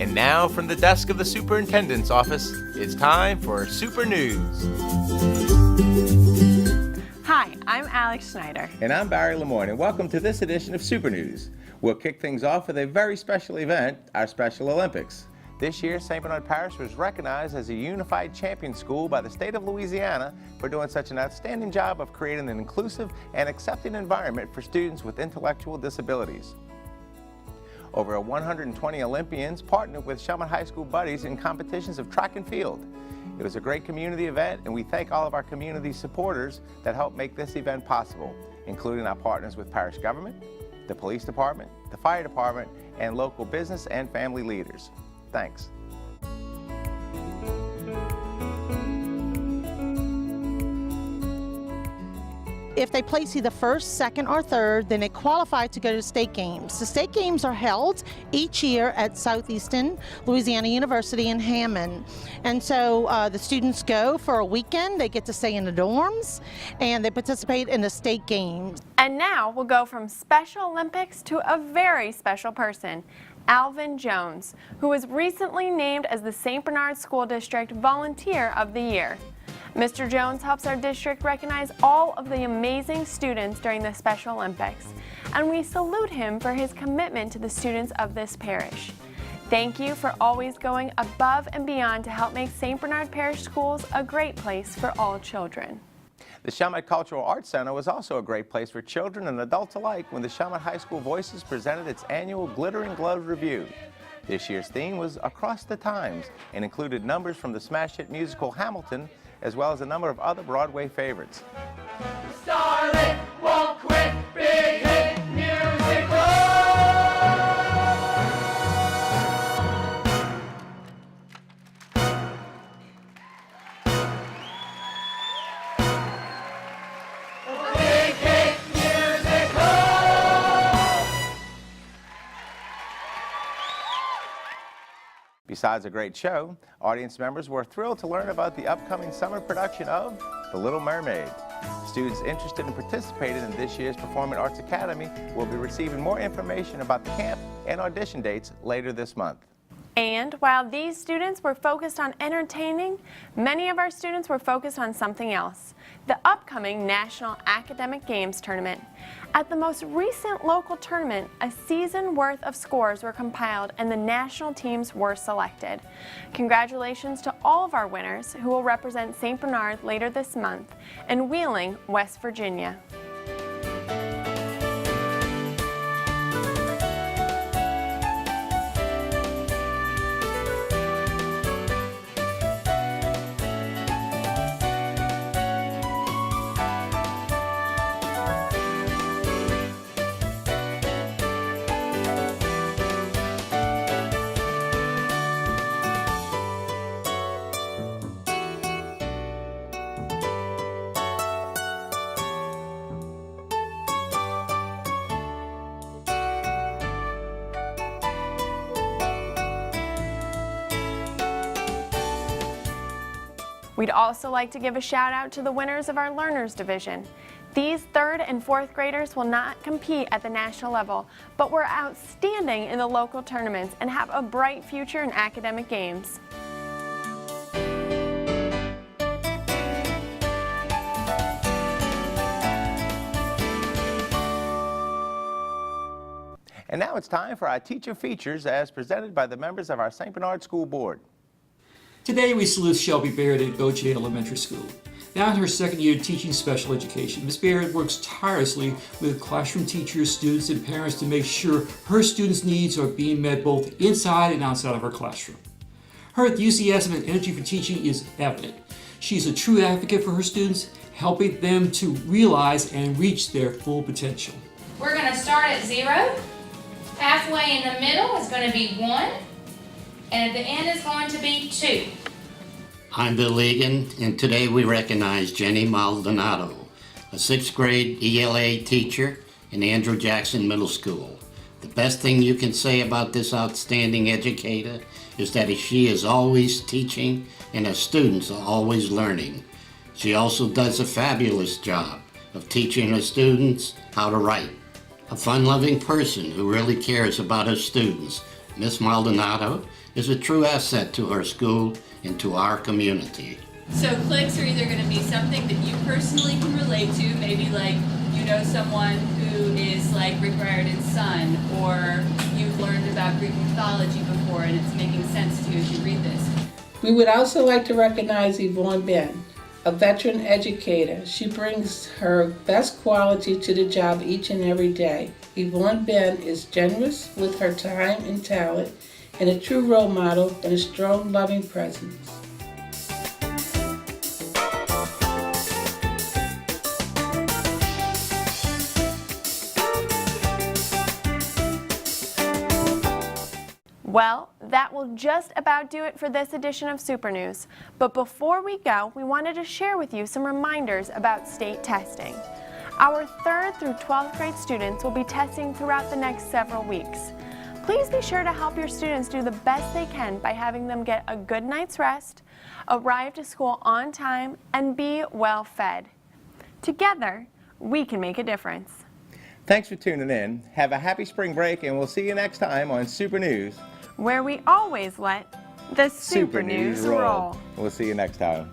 And now from the desk of the superintendent's office, it's time for Super News. Hi, I'm Alex Schneider. And I'm Barry Lemoyne, and welcome to this edition of Super News. We'll kick things off with a very special event, our Special Olympics. This year, St. Bernard Parish was recognized as a unified champion school by the state of Louisiana for doing such an outstanding job of creating an inclusive and accepting environment for students with intellectual disabilities. Over 120 Olympians partnered with Chalmette High School Buddies in competitions of track and field. It was a great community event, and we thank all of our community supporters that helped make this event possible, including our partners with parish government, the police department, the fire department, and local business and family leaders. Thanks. If they place either first, second, or third, then they qualify to go to state games. The state games are held each year at Southeastern Louisiana University in Hammond. And so the students go for a weekend, they get to stay in the dorms, and they participate in the state games. And now we'll go from Special Olympics to a very special person, Alvin Jones, who was recently named as the St. Bernard School District Volunteer of the Year. Mr. Jones helps our district recognize all of the amazing students during the Special Olympics, and we salute him for his commitment to the students of this parish. Thank you for always going above and beyond to help make St. Bernard Parish Schools a great place for all children. The Chalmette Cultural Arts Center was also a great place for children and adults alike when the Chalmette High School Voices presented its annual Glittering Glove Review. This year's theme was Across the Times and included numbers from the smash hit musical Hamilton, as well as a number of other Broadway favorites. Starlet won't quit, big hit musical. Big hit musical. Besides a great show, audience members were thrilled to learn about the upcoming summer production of The Little Mermaid. Students interested in participating in this year's Performing Arts Academy will be receiving more information about the camp and audition dates later this month. And while these students were focused on entertaining, many of our students were focused on something else, the upcoming National Academic Games Tournament. At the most recent local tournament, a season worth of scores were compiled and the national teams were selected. Congratulations to all of our winners who will represent St. Bernard later this month in Wheeling, West Virginia. We'd also like to give a shout out to the winners of our Learners Division. These 3rd and 4th graders will not compete at the national level, but were outstanding in the local tournaments and have a bright future in academic games. And now it's time for our teacher features as presented by the members of our St. Bernard School Board. Today we salute Shelby Baird at OJ Elementary School. Now in her 2nd year teaching special education, Ms. Baird works tirelessly with classroom teachers, students, and parents to make sure her students' needs are being met both inside and outside of her classroom. Her enthusiasm and energy for teaching is evident. She's a true advocate for her students, helping them to realize and reach their full potential. We're going to start at 0. Halfway in the middle is going to be 1. And at the end is going to be 2. I'm Bill Egan, and today we recognize Jenny Maldonado, a 6th grade ELA teacher in Andrew Jackson Middle School. The best thing you can say about this outstanding educator is that she is always teaching and her students are always learning. She also does a fabulous job of teaching her students how to write. a fun-loving person who really cares about her students. Miss Maldonado is a true asset to our school and to our community. So clicks are either going to be something that you personally can relate to, maybe like you know someone who is like Rick Riordan's son, or you've learned about Greek mythology before and it's making sense to you as you read this. We would also like to recognize Yvonne Ben, a veteran educator. She brings her best quality to the job each and every day. Yvonne Ben is generous with her time and talent, and a true role model and a strong, loving presence. Well, that will just about do it for this edition of Super News. But before we go, we wanted to share with you some reminders about state testing. Our 3rd through 12th grade students will be testing throughout the next several weeks. Please be sure to help your students do the best they can by having them get a good night's rest, arrive to school on time, and be well fed. Together, we can make a difference. Thanks for tuning in. Have a happy spring break, and we'll see you next time on Super News, where we always let the Super News roll. We'll see you next time.